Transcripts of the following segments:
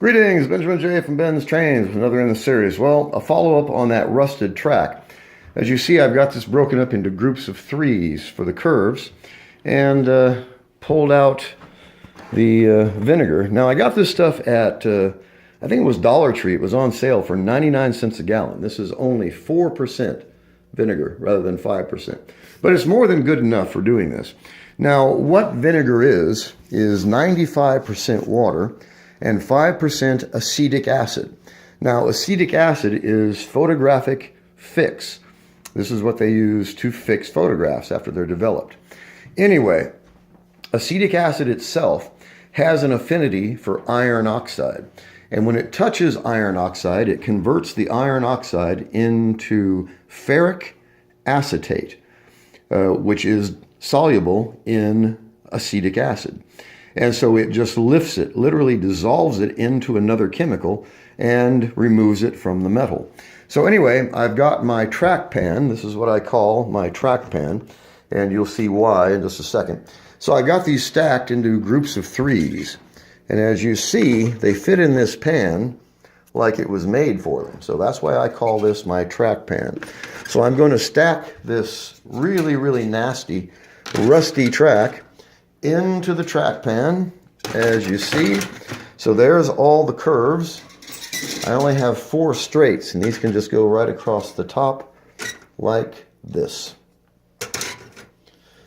Greetings, Benjamin J. from BENZTRAINZ, another in the series. Well, a follow-up on that rusted track. As you see, I've got this broken up into groups of threes for the curves and pulled out the vinegar. Now, I got this stuff at, I think it was Dollar Tree. It was on sale for 99 cents a gallon. This is only 4% vinegar rather than 5%. But it's more than good enough for doing this. Now, what vinegar is 95% water and 5% acetic acid. Now, acetic acid is photographic fix. This is what they use to fix photographs after they're developed. Anyway, acetic acid itself has an affinity for iron oxide. And when it touches iron oxide, it converts the iron oxide into ferric acetate, which is soluble in acetic acid. And so it just lifts it, literally dissolves it into another chemical and removes it from the metal. So anyway, I've got my track pan. This is what I call my track pan, and you'll see why in just a second. So I got these stacked into groups of threes. And as you see, they fit in this pan like it was made for them. So that's why I call this my track pan. So I'm going to stack this really, really nasty, rusty track into the track pan, as you see. So there's all the curves. I only have 4 straights, and these can just go right across the top like this.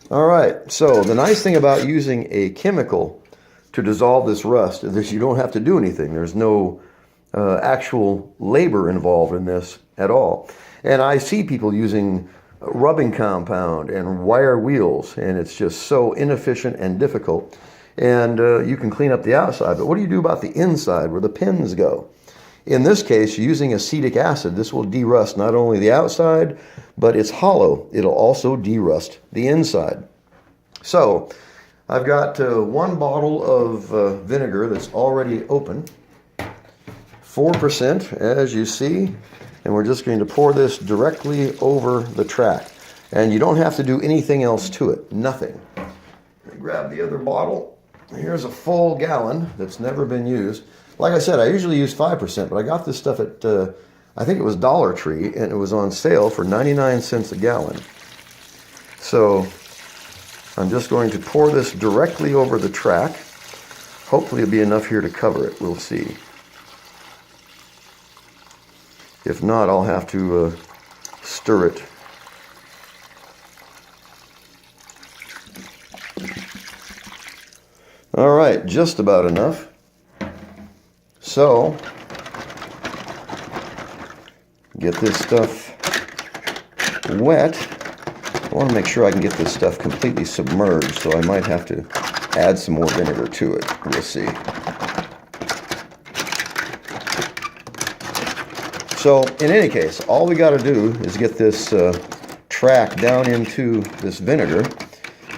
All right, so the nice thing about using a chemical to dissolve this rust is that you don't have to do anything. There's no actual labor involved in this at all. And I see people using rubbing compound and wire wheels, and it's just so inefficient and difficult. And you can clean up the outside, but what do you do about the inside where the pins go? In this case, using acetic acid, this will derust not only the outside, but it's hollow. It'll also derust the inside. So I've got 1 bottle of vinegar that's already open, 4% as you see. And we're just going to pour this directly over the track. And you don't have to do anything else to it, nothing. Grab the other bottle. Here's a full gallon that's never been used. Like I said, I usually use 5%, but I got this stuff at, I think it was Dollar Tree, and it was on sale for 99 cents a gallon. So I'm just going to pour this directly over the track. Hopefully it'll be enough here to cover it. We'll see. If not, I'll have to stir it. All right, just about enough. So, get this stuff wet. I want to make sure I can get this stuff completely submerged, so I might have to add some more vinegar to it. We'll see. So in any case, all we got to do is get this track down into this vinegar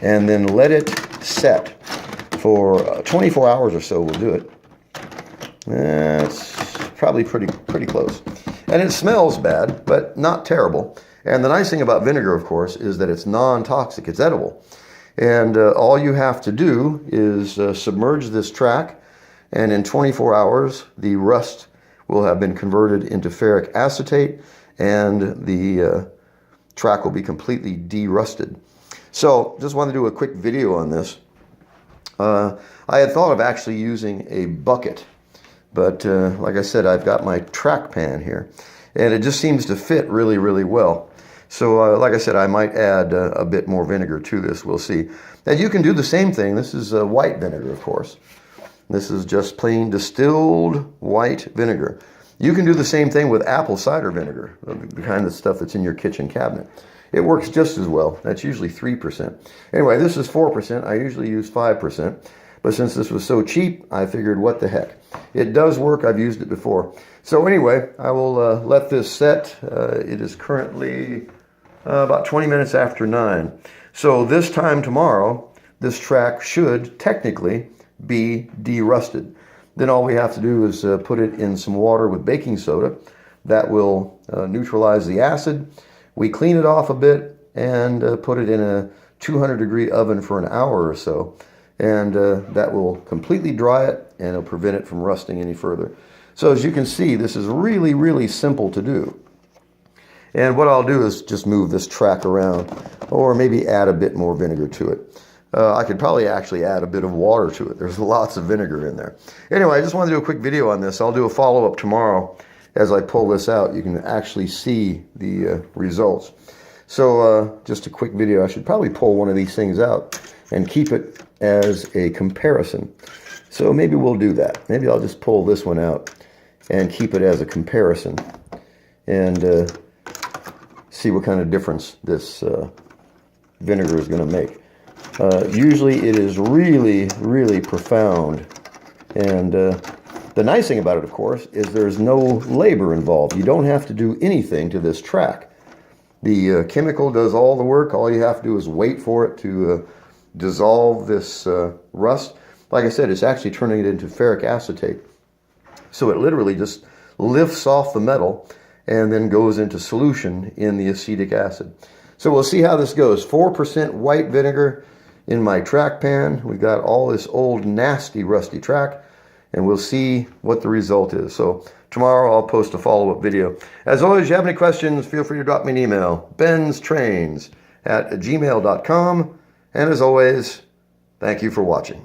and then let it set for 24 hours or so. We'll do it. It's probably pretty close. And it smells bad, but not terrible. And the nice thing about vinegar, of course, is that it's non-toxic. It's edible. And all you have to do is submerge this track, and in 24 hours, the rust will have been converted into ferric acetate, and the track will be completely derusted. So just wanted to do a quick video on this. I had thought of actually using a bucket, but like I said, I've got my track pan here, and it just seems to fit really, really well. So like I said, I might add a bit more vinegar to this. We'll see. And you can do the same thing. This is white vinegar, of course. This is just plain distilled white vinegar. You can do the same thing with apple cider vinegar, the kind of stuff that's in your kitchen cabinet. It works just as well. That's usually 3%. Anyway, this is 4%. I usually use 5%. But since this was so cheap, I figured, what the heck. It does work. I've used it before. So anyway, I will let this set. It is currently about 20 minutes after 9. So this time tomorrow, this track should technically be derusted. Then all we have to do is put it in some water with baking soda. That will neutralize the acid. We clean it off a bit and put it in a 200-degree oven for an hour or so. And that will completely dry it and it'll prevent it from rusting any further. So as you can see, this is really, really simple to do. And what I'll do is just move this track around, or maybe add a bit more vinegar to it. I could probably actually add a bit of water to it. There's lots of vinegar in there. Anyway, I just wanted to do a quick video on this. I'll do a follow-up tomorrow. As I pull this out, you can actually see the results. So just a quick video. I should probably pull one of these things out and keep it as a comparison. So maybe we'll do that. Maybe I'll just pull this one out and keep it as a comparison and see what kind of difference this vinegar is going to make. Usually it is really, really profound. And the nice thing about it, of course, is there's no labor involved. You don't have to do anything to this track. The chemical does all the work. All you have to do is wait for it to dissolve this rust. Like I said, it's actually turning it into ferric acetate. So it literally just lifts off the metal and then goes into solution in the acetic acid. So we'll see how this goes. 4% white vinegar in my track pan. We've got all this old, nasty, rusty track, and we'll see what the result is. So tomorrow I'll post a follow-up video. As always, if you have any questions, feel free to drop me an email, BENZTRAINZ@gmail.com. And as always, thank you for watching.